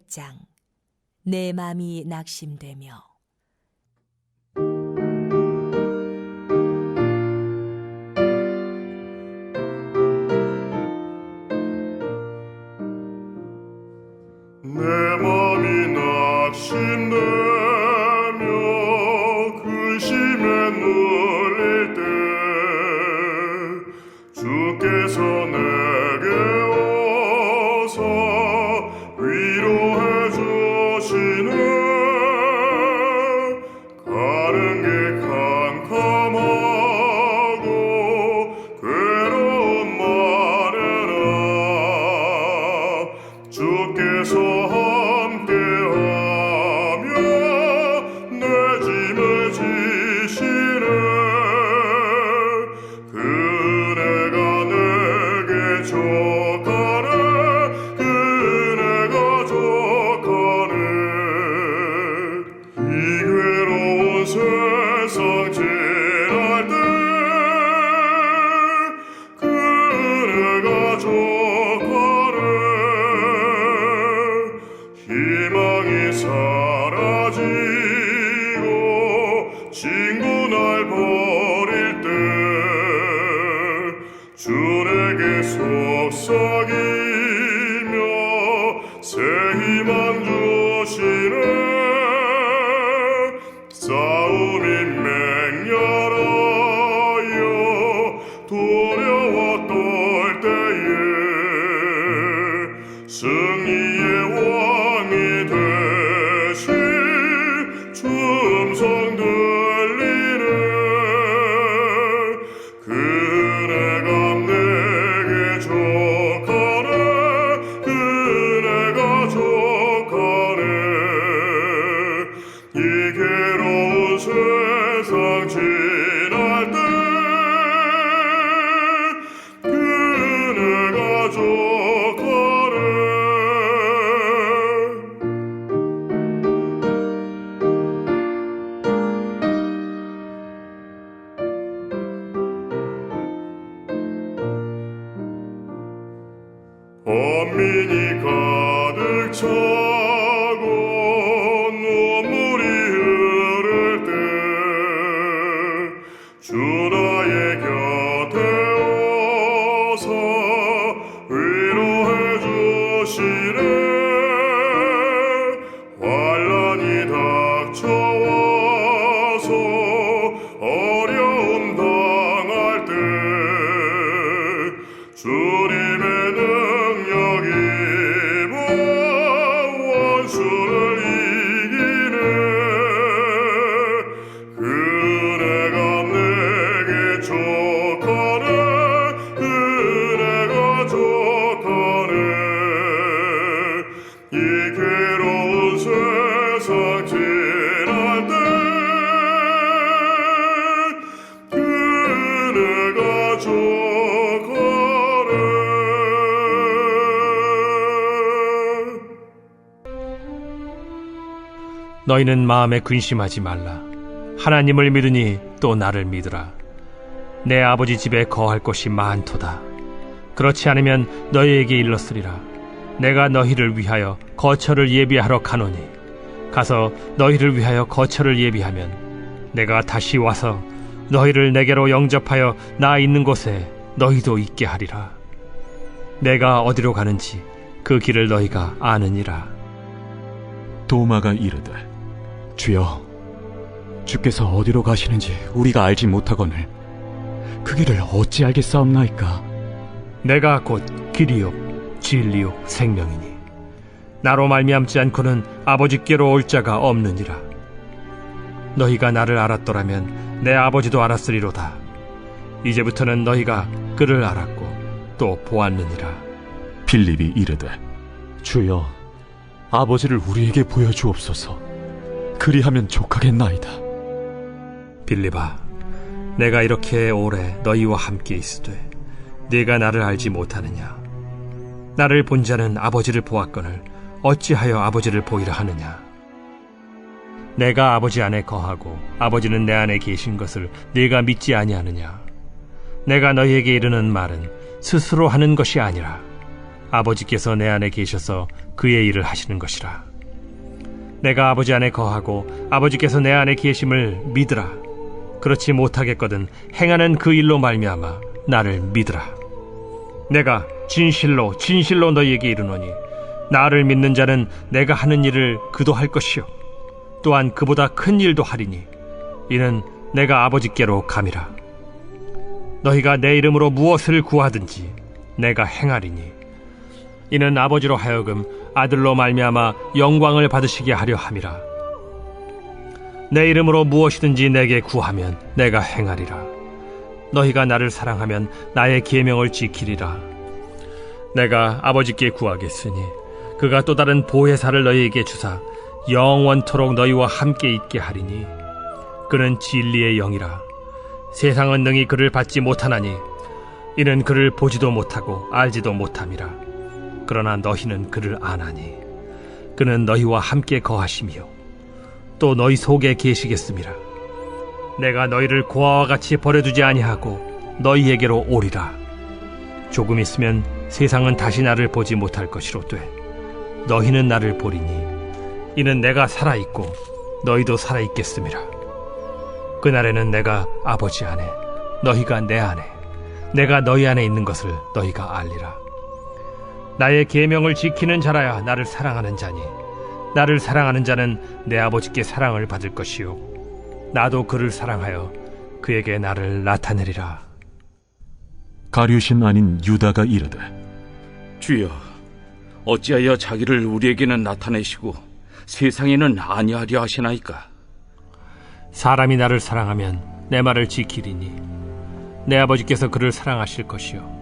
8장. 내 맘이 낙심되며. 내 맘이 낙심되며 근심에 눌릴 때 주께서 내게 오사 위로해 주시네. 가는 길 캄캄하고 괴로운 마련아 주께서 함께하며 내 짐을 지시네. 그네가 내게 족하네. 그네가 족하네. 이 괴로운 세상 지날 때 그네가 족하네. 희망이 사라지고 친구 날 버릴 때 주 내게 속삭이며 새 희망 주시네. 싸움이 맹렬하여 두려워 떨 때에 승리의 왕이 되신 주 음성 들리네. 그네가 내게 족하네. 그네가 족하네. 이 괴로운 세상 지날 때 그네가 족하네. 번민이 가득 차고 눈물이 흐를 때 주 나의 곁에 오사 위로해 주시네. 환난이 닥쳐와서 어려움 당할 때 주님의 능력이 원수를 이기네. 그네가 내게 족하네. 그네가 족하네. 이 괴로운 세상 지날 때 그네가 족하네. 너희는 마음에 근심하지 말라. 하나님을 믿으니 또 나를 믿으라. 내 아버지 집에 거할 곳이 많도다. 그렇지 않으면 너희에게 일렀으리라. 내가 너희를 위하여 거처를 예비하러 가노니 가서 너희를 위하여 거처를 예비하면 내가 다시 와서 너희를 내게로 영접하여 나 있는 곳에 너희도 있게 하리라. 내가 어디로 가는지 그 길을 너희가 아느니라. 도마가 이르되 주여, 주께서 어디로 가시는지 우리가 알지 못하거늘 그 길을 어찌 알겠사옵나이까? 내가 곧 길이요 진리요 생명이니 나로 말미암지 않고는 아버지께로 올 자가 없느니라. 너희가 나를 알았더라면 내 아버지도 알았으리로다. 이제부터는 너희가 그를 알았고 또 보았느니라. 빌립이 이르되 주여, 아버지를 우리에게 보여주옵소서. 그리하면 족하겠나이다. 빌립아, 내가 이렇게 오래 너희와 함께 있으되 네가 나를 알지 못하느냐? 나를 본 자는 아버지를 보았거늘 어찌하여 아버지를 보이라 하느냐? 내가 아버지 안에 거하고 아버지는 내 안에 계신 것을 네가 믿지 아니하느냐? 내가 너희에게 이르는 말은 스스로 하는 것이 아니라 아버지께서 내 안에 계셔서 그의 일을 하시는 것이라. 내가 아버지 안에 거하고 아버지께서 내 안에 계심을 믿으라. 그렇지 못하겠거든 행하는 그 일로 말미암아 나를 믿으라. 내가 진실로 진실로 너희에게 이르노니 나를 믿는 자는 내가 하는 일을 그도 할 것이요 또한 그보다 큰 일도 하리니 이는 내가 아버지께로 감이라. 너희가 내 이름으로 무엇을 구하든지 내가 행하리니 이는 아버지로 하여금 아들로 말미암아 영광을 받으시게 하려 함이라. 내 이름으로 무엇이든지 내게 구하면 내가 행하리라. 너희가 나를 사랑하면 나의 계명을 지키리라. 내가 아버지께 구하겠으니 그가 또 다른 보혜사를 너희에게 주사 영원토록 너희와 함께 있게 하리니 그는 진리의 영이라. 세상은 능히 그를 받지 못하나니 이는 그를 보지도 못하고 알지도 못함이라. 그러나 너희는 그를 아나니 그는 너희와 함께 거하시며 또 너희 속에 계시겠음이라. 내가 너희를 고아와 같이 버려두지 아니하고 너희에게로 오리라. 조금 있으면 세상은 다시 나를 보지 못할 것이로되 너희는 나를 보리니 이는 내가 살아있고 너희도 살아있겠음이라. 그날에는 내가 아버지 안에 너희가 내 안에 내가 너희 안에 있는 것을 너희가 알리라. 나의 계명을 지키는 자라야 나를 사랑하는 자니 나를 사랑하는 자는 내 아버지께 사랑을 받을 것이요 나도 그를 사랑하여 그에게 나를 나타내리라. 가룟신 아닌 유다가 이르되 주여, 어찌하여 자기를 우리에게는 나타내시고 세상에는 아니하려 하시나이까? 사람이 나를 사랑하면 내 말을 지키리니 내 아버지께서 그를 사랑하실 것이요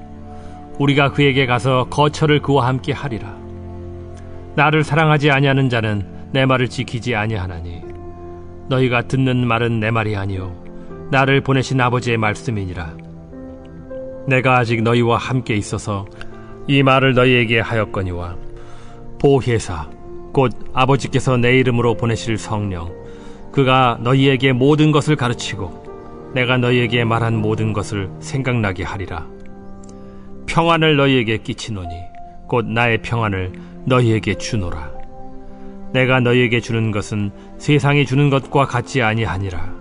우리가 그에게 가서 거처를 그와 함께 하리라. 나를 사랑하지 아니하는 자는 내 말을 지키지 아니하나니 너희가 듣는 말은 내 말이 아니요 나를 보내신 아버지의 말씀이니라. 내가 아직 너희와 함께 있어서 이 말을 너희에게 하였거니와 보혜사 곧 아버지께서 내 이름으로 보내실 성령 그가 너희에게 모든 것을 가르치고 내가 너희에게 말한 모든 것을 생각나게 하리라. 평안을 너희에게 끼치노니 곧 나의 평안을 너희에게 주노라. 내가 너희에게 주는 것은 세상이 주는 것과 같지 아니하니라.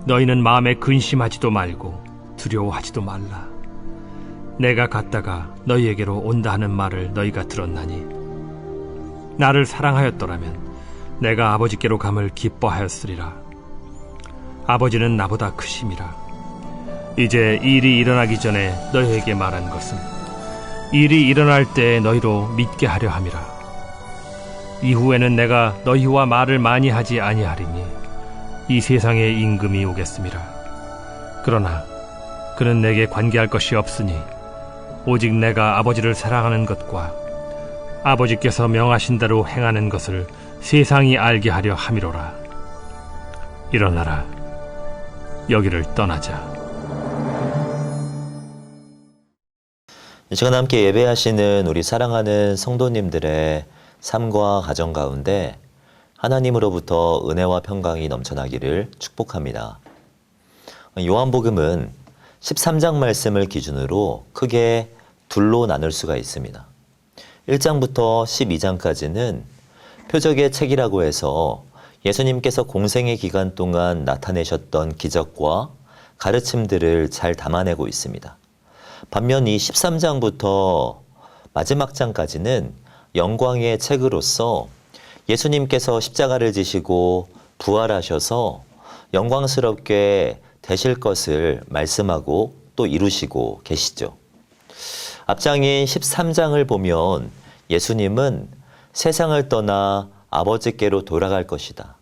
너희는 마음에 근심하지도 말고 두려워하지도 말라. 내가 갔다가 너희에게로 온다 하는 말을 너희가 들었나니 나를 사랑하였더라면 내가 아버지께로 감을 기뻐하였으리라. 아버지는 나보다 크심이라. 이제 일이 일어나기 전에 너희에게 말한 것은 일이 일어날 때 너희로 믿게 하려 함이라. 이후에는 내가 너희와 말을 많이 하지 아니하리니 이 세상에 임금이 오겠음이라. 그러나 그는 내게 관계할 것이 없으니 오직 내가 아버지를 사랑하는 것과 아버지께서 명하신 대로 행하는 것을 세상이 알게 하려 함이로라. 일어나라. 여기를 떠나자. 이 시간 함께 예배하시는 우리 사랑하는 성도님들의 삶과 가정 가운데 하나님으로부터 은혜와 평강이 넘쳐나기를 축복합니다. 요한복음은 13장 말씀을 기준으로 크게 둘로 나눌 수가 있습니다. 1장부터 12장까지는 표적의 책이라고 해서 예수님께서 공생의 기간 동안 나타내셨던 기적과 가르침들을 잘 담아내고 있습니다. 반면 이 13장부터 마지막 장까지는 영광의 책으로서 예수님께서 십자가를 지시고 부활하셔서 영광스럽게 되실 것을 말씀하고 또 이루시고 계시죠. 앞장인 13장을 보면 예수님은 세상을 떠나 아버지께로 돌아갈 것이다.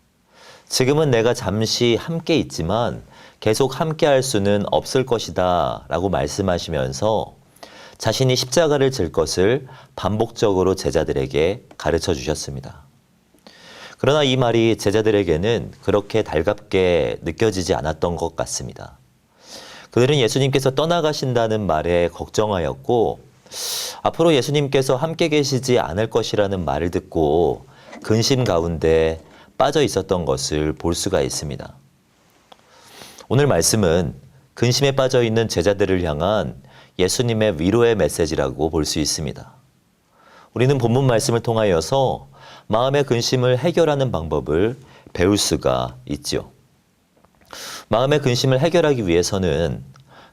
지금은 내가 잠시 함께 있지만 계속 함께 할 수는 없을 것이다 라고 말씀하시면서 자신이 십자가를 질 것을 반복적으로 제자들에게 가르쳐 주셨습니다. 그러나 이 말이 제자들에게는 그렇게 달갑게 느껴지지 않았던 것 같습니다. 그들은 예수님께서 떠나가신다는 말에 걱정하였고 앞으로 예수님께서 함께 계시지 않을 것이라는 말을 듣고 근심 가운데 빠져 있었던 것을 볼 수가 있습니다. 오늘 말씀은 근심에 빠져 있는 제자들을 향한 예수님의 위로의 메시지라고 볼 수 있습니다. 우리는 본문 말씀을 통하여서 마음의 근심을 해결하는 방법을 배울 수가 있지요. 마음의 근심을 해결하기 위해서는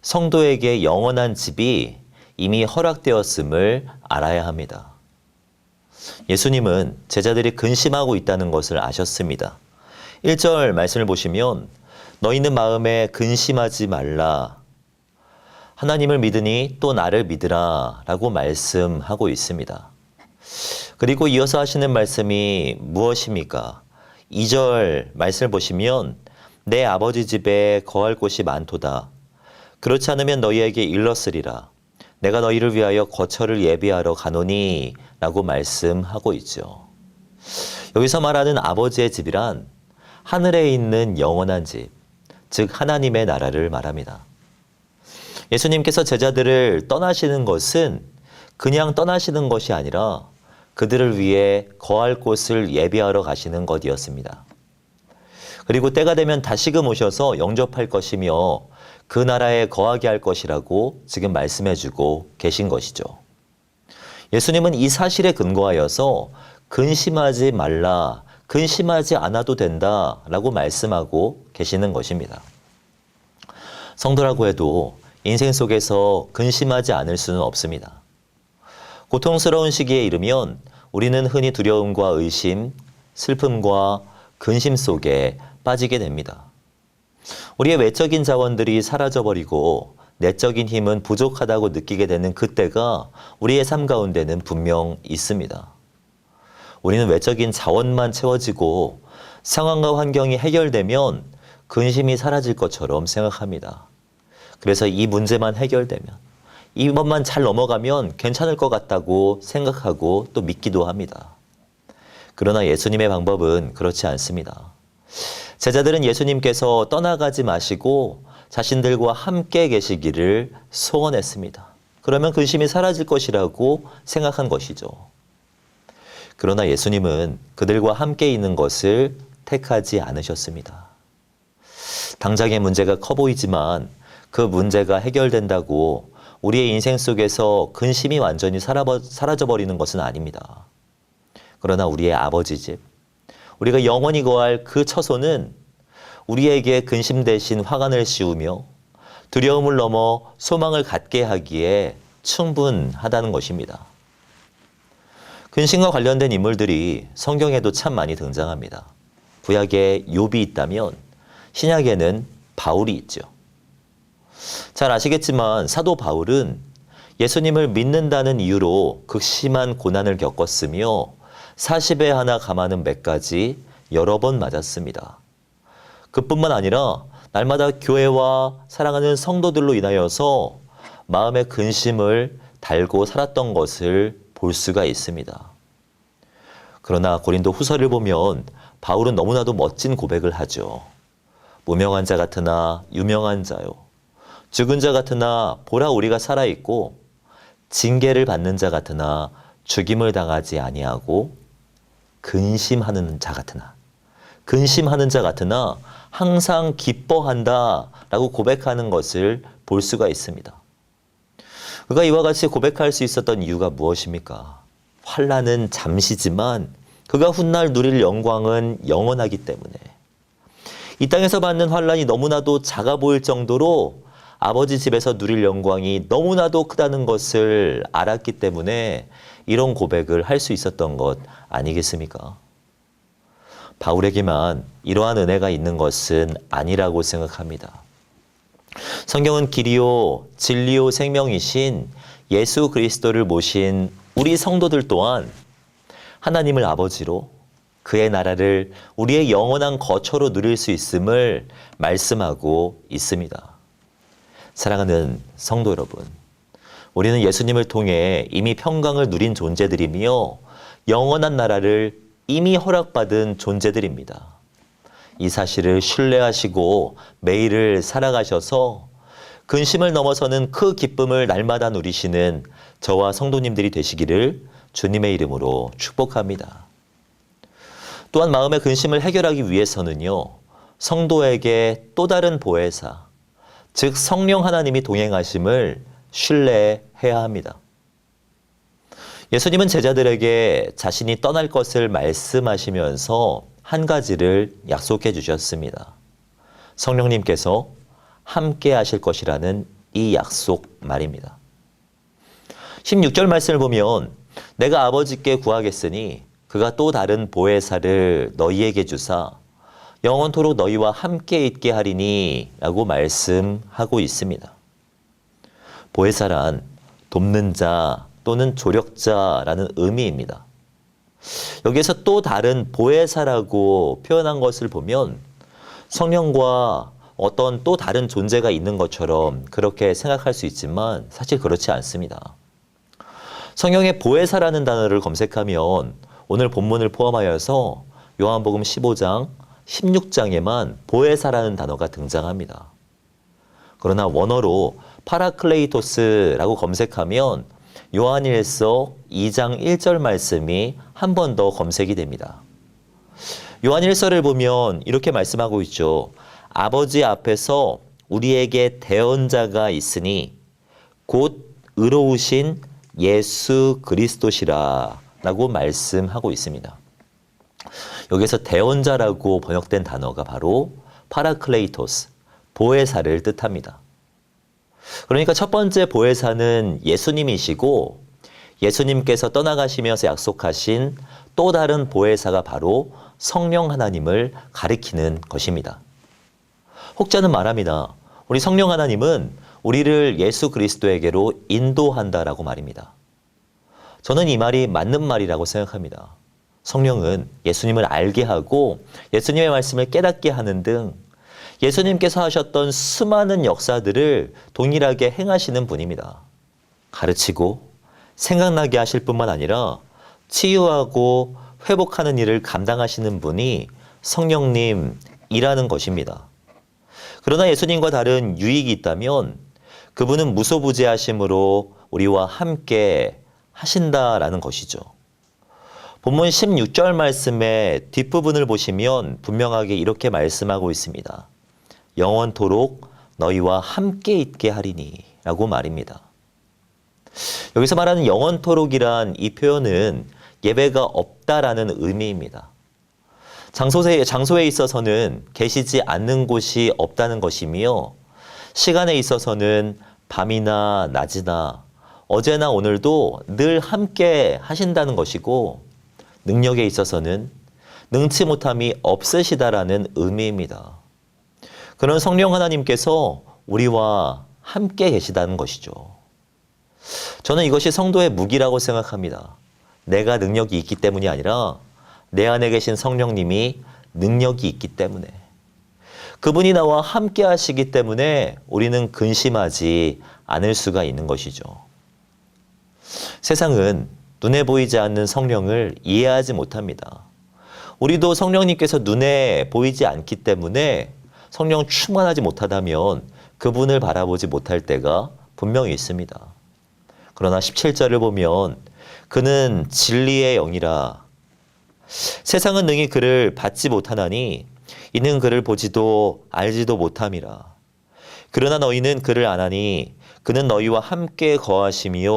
성도에게 영원한 집이 이미 허락되었음을 알아야 합니다. 예수님은 제자들이 근심하고 있다는 것을 아셨습니다. 1절 말씀을 보시면 너희는 마음에 근심하지 말라. 하나님을 믿으니 또 나를 믿으라 라고 말씀하고 있습니다. 그리고 이어서 하시는 말씀이 무엇입니까? 2절 말씀을 보시면 내 아버지 집에 거할 곳이 많도다. 그렇지 않으면 너희에게 일렀으리라. 내가 너희를 위하여 거처를 예비하러 가노니 라고 말씀하고 있죠. 여기서 말하는 아버지의 집이란 하늘에 있는 영원한 집, 즉 하나님의 나라를 말합니다. 예수님께서 제자들을 떠나시는 것은 그냥 떠나시는 것이 아니라 그들을 위해 거할 곳을 예비하러 가시는 것이었습니다. 그리고 때가 되면 다시금 오셔서 영접할 것이며 그 나라에 거하게 할 것이라고 지금 말씀해주고 계신 것이죠. 예수님은 이 사실에 근거하여서 근심하지 말라, 근심하지 않아도 된다라고 말씀하고 계시는 것입니다. 성도라고 해도 인생 속에서 근심하지 않을 수는 없습니다. 고통스러운 시기에 이르면 우리는 흔히 두려움과 의심, 슬픔과 근심 속에 빠지게 됩니다. 우리의 외적인 자원들이 사라져버리고 내적인 힘은 부족하다고 느끼게 되는 그때가 우리의 삶 가운데는 분명 있습니다. 우리는 외적인 자원만 채워지고 상황과 환경이 해결되면 근심이 사라질 것처럼 생각합니다. 그래서 이 문제만 해결되면, 이번만 잘 넘어가면 괜찮을 것 같다고 생각하고 또 믿기도 합니다. 그러나 예수님의 방법은 그렇지 않습니다. 제자들은 예수님께서 떠나가지 마시고 자신들과 함께 계시기를 소원했습니다. 그러면 근심이 사라질 것이라고 생각한 것이죠. 그러나 예수님은 그들과 함께 있는 것을 택하지 않으셨습니다. 당장의 문제가 커 보이지만 그 문제가 해결된다고 우리의 인생 속에서 근심이 완전히 사라져버리는 것은 아닙니다. 그러나 우리의 아버지 집, 우리가 영원히 거할 그 처소는 우리에게 근심 대신 화관을 씌우며 두려움을 넘어 소망을 갖게 하기에 충분하다는 것입니다. 근심과 관련된 인물들이 성경에도 참 많이 등장합니다. 구약에 욥이 있다면 신약에는 바울이 있죠. 잘 아시겠지만 사도 바울은 예수님을 믿는다는 이유로 극심한 고난을 겪었으며 40에 하나 감하는 맥까지 여러 번 맞았습니다. 그뿐만 아니라 날마다 교회와 사랑하는 성도들로 인하여서 마음의 근심을 달고 살았던 것을 볼 수가 있습니다. 그러나 고린도 후서를 보면 바울은 너무나도 멋진 고백을 하죠. 무명한 자 같으나 유명한 자요. 죽은 자 같으나 보라 우리가 살아있고 징계를 받는 자 같으나 죽임을 당하지 아니하고 근심하는 자 같으나 항상 기뻐한다라고 고백하는 것을 볼 수가 있습니다. 그가 이와 같이 고백할 수 있었던 이유가 무엇입니까? 환난은 잠시지만 그가 훗날 누릴 영광은 영원하기 때문에, 이 땅에서 받는 환난이 너무나도 작아 보일 정도로 아버지 집에서 누릴 영광이 너무나도 크다는 것을 알았기 때문에 이런 고백을 할 수 있었던 것 아니겠습니까? 바울에게만 이러한 은혜가 있는 것은 아니라고 생각합니다. 성경은 길이요 진리요 생명이신 예수 그리스도를 모신 우리 성도들 또한 하나님을 아버지로 그의 나라를 우리의 영원한 거처로 누릴 수 있음을 말씀하고 있습니다. 사랑하는 성도 여러분, 우리는 예수님을 통해 이미 평강을 누린 존재들이며 영원한 나라를 이미 허락받은 존재들입니다. 이 사실을 신뢰하시고 매일을 살아가셔서 근심을 넘어서는 그 기쁨을 날마다 누리시는 저와 성도님들이 되시기를 주님의 이름으로 축복합니다. 또한 마음의 근심을 해결하기 위해서는요, 성도에게 또 다른 보혜사, 즉 성령 하나님이 동행하심을 신뢰해야 합니다. 예수님은 제자들에게 자신이 떠날 것을 말씀하시면서 한 가지를 약속해 주셨습니다. 성령님께서 함께 하실 것이라는 이 약속 말입니다. 16절 말씀을 보면 내가 아버지께 구하겠으니 그가 또 다른 보혜사를 너희에게 주사 영원토록 너희와 함께 있게 하리니 라고 말씀하고 있습니다. 보혜사란 돕는 자 또는 조력자라는 의미입니다. 여기에서 또 다른 보혜사라고 표현한 것을 보면 성령과 어떤 또 다른 존재가 있는 것처럼 그렇게 생각할 수 있지만 사실 그렇지 않습니다. 성경에 보혜사라는 단어를 검색하면 오늘 본문을 포함하여서 요한복음 15장, 16장에만 보혜사라는 단어가 등장합니다. 그러나 원어로 파라클레이토스라고 검색하면 요한일서 2장 1절 말씀이 한 번 더 검색이 됩니다. 요한일서를 보면 이렇게 말씀하고 있죠. 아버지 앞에서 우리에게 대언자가 있으니 곧 의로우신 예수 그리스도시라 라고 말씀하고 있습니다. 여기서 대언자라고 번역된 단어가 바로 파라클레이토스, 보혜사를 뜻합니다. 그러니까 첫 번째 보혜사는 예수님이시고 예수님께서 떠나가시면서 약속하신 또 다른 보혜사가 바로 성령 하나님을 가리키는 것입니다. 혹자는 말합니다. 우리 성령 하나님은 우리를 예수 그리스도에게로 인도한다라고 말입니다. 저는 이 말이 맞는 말이라고 생각합니다. 성령은 예수님을 알게 하고 예수님의 말씀을 깨닫게 하는 등 예수님께서 하셨던 수많은 역사들을 동일하게 행하시는 분입니다. 가르치고 생각나게 하실 뿐만 아니라 치유하고 회복하는 일을 감당하시는 분이 성령님이라는 것입니다. 그러나 예수님과 다른 유익이 있다면 그분은 무소부재하심으로 우리와 함께 하신다라는 것이죠. 본문 16절 말씀의 뒷부분을 보시면 분명하게 이렇게 말씀하고 있습니다. 영원토록 너희와 함께 있게 하리니 라고 말입니다. 여기서 말하는 영원토록이란 이 표현은 예배가 없다라는 의미입니다. 장소에 있어서는 계시지 않는 곳이 없다는 것이며 시간에 있어서는 밤이나 낮이나 어제나 오늘도 늘 함께 하신다는 것이고 능력에 있어서는 능치 못함이 없으시다라는 의미입니다. 그런 성령 하나님께서 우리와 함께 계시다는 것이죠. 저는 이것이 성도의 무기라고 생각합니다. 내가 능력이 있기 때문이 아니라 내 안에 계신 성령님이 능력이 있기 때문에 그분이 나와 함께 하시기 때문에 우리는 근심하지 않을 수가 있는 것이죠. 세상은 눈에 보이지 않는 성령을 이해하지 못합니다. 우리도 성령님께서 눈에 보이지 않기 때문에 성령 충만하지 못하다면 그분을 바라보지 못할 때가 분명히 있습니다. 그러나 17절을 보면 그는 진리의 영이라 세상은 능히 그를 받지 못하나니 이는 그를 보지도 알지도 못함이라. 그러나 너희는 그를 아나니 그는 너희와 함께 거하시며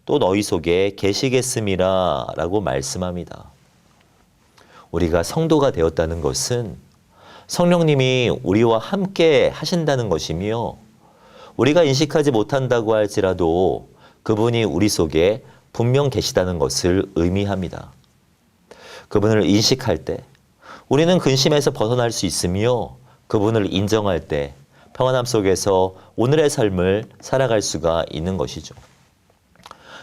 또 너희 속에 계시겠음이라 라고 말씀합니다. 우리가 성도가 되었다는 것은 성령님이 우리와 함께 하신다는 것이며 우리가 인식하지 못한다고 할지라도 그분이 우리 속에 분명 계시다는 것을 의미합니다. 그분을 인식할 때 우리는 근심에서 벗어날 수 있으며 그분을 인정할 때 평안함 속에서 오늘의 삶을 살아갈 수가 있는 것이죠.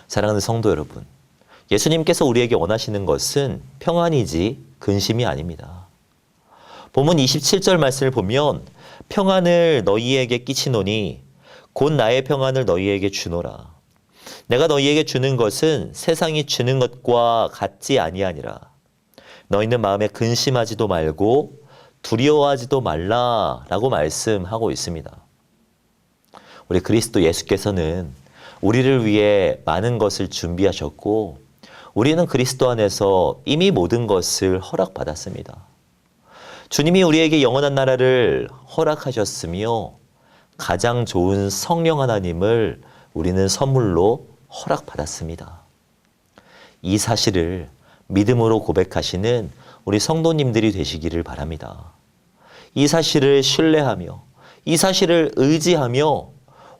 사랑하는 성도 여러분, 예수님께서 우리에게 원하시는 것은 평안이지 근심이 아닙니다. 본문 27절 말씀을 보면 평안을 너희에게 끼치노니 곧 나의 평안을 너희에게 주노라. 내가 너희에게 주는 것은 세상이 주는 것과 같지 아니하니라. 너희는 마음에 근심하지도 말고 두려워하지도 말라라고 말씀하고 있습니다. 우리 그리스도 예수께서는 우리를 위해 많은 것을 준비하셨고 우리는 그리스도 안에서 이미 모든 것을 허락받았습니다. 주님이 우리에게 영원한 나라를 허락하셨으며 가장 좋은 성령 하나님을 우리는 선물로 허락받았습니다. 이 사실을 믿음으로 고백하시는 우리 성도님들이 되시기를 바랍니다. 이 사실을 신뢰하며 이 사실을 의지하며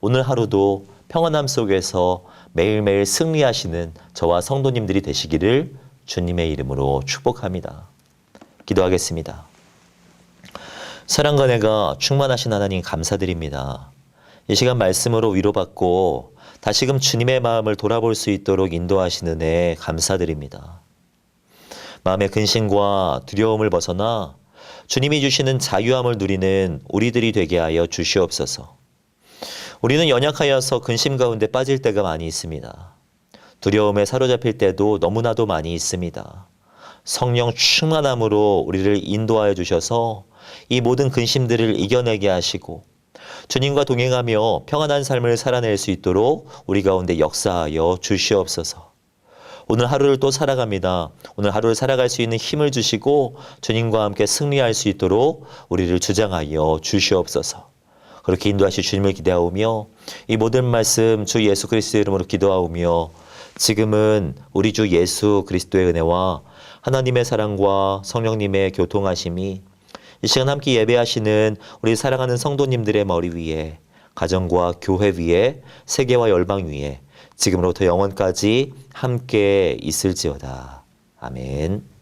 오늘 하루도 평안함 속에서 매일매일 승리하시는 저와 성도님들이 되시기를 주님의 이름으로 축복합니다. 기도하겠습니다. 사랑과 은혜가 충만하신 하나님 감사드립니다. 이 시간 말씀으로 위로받고 다시금 주님의 마음을 돌아볼 수 있도록 인도하시는 은혜 감사드립니다. 마음의 근심과 두려움을 벗어나 주님이 주시는 자유함을 누리는 우리들이 되게 하여 주시옵소서. 우리는 연약하여서 근심 가운데 빠질 때가 많이 있습니다. 두려움에 사로잡힐 때도 너무나도 많이 있습니다. 성령 충만함으로 우리를 인도하여 주셔서 이 모든 근심들을 이겨내게 하시고 주님과 동행하며 평안한 삶을 살아낼 수 있도록 우리 가운데 역사하여 주시옵소서. 오늘 하루를 또 살아갑니다. 오늘 하루를 살아갈 수 있는 힘을 주시고 주님과 함께 승리할 수 있도록 우리를 주장하여 주시옵소서. 그렇게 인도하실 주님을 기대하오며 이 모든 말씀 주 예수 그리스도의 이름으로 기도하오며 지금은 우리 주 예수 그리스도의 은혜와 하나님의 사랑과 성령님의 교통하심이 이 시간 함께 예배하시는 우리 사랑하는 성도님들의 머리 위에, 가정과 교회 위에, 세계와 열방 위에 지금으로부터 영원까지 함께 있을지어다. 아멘.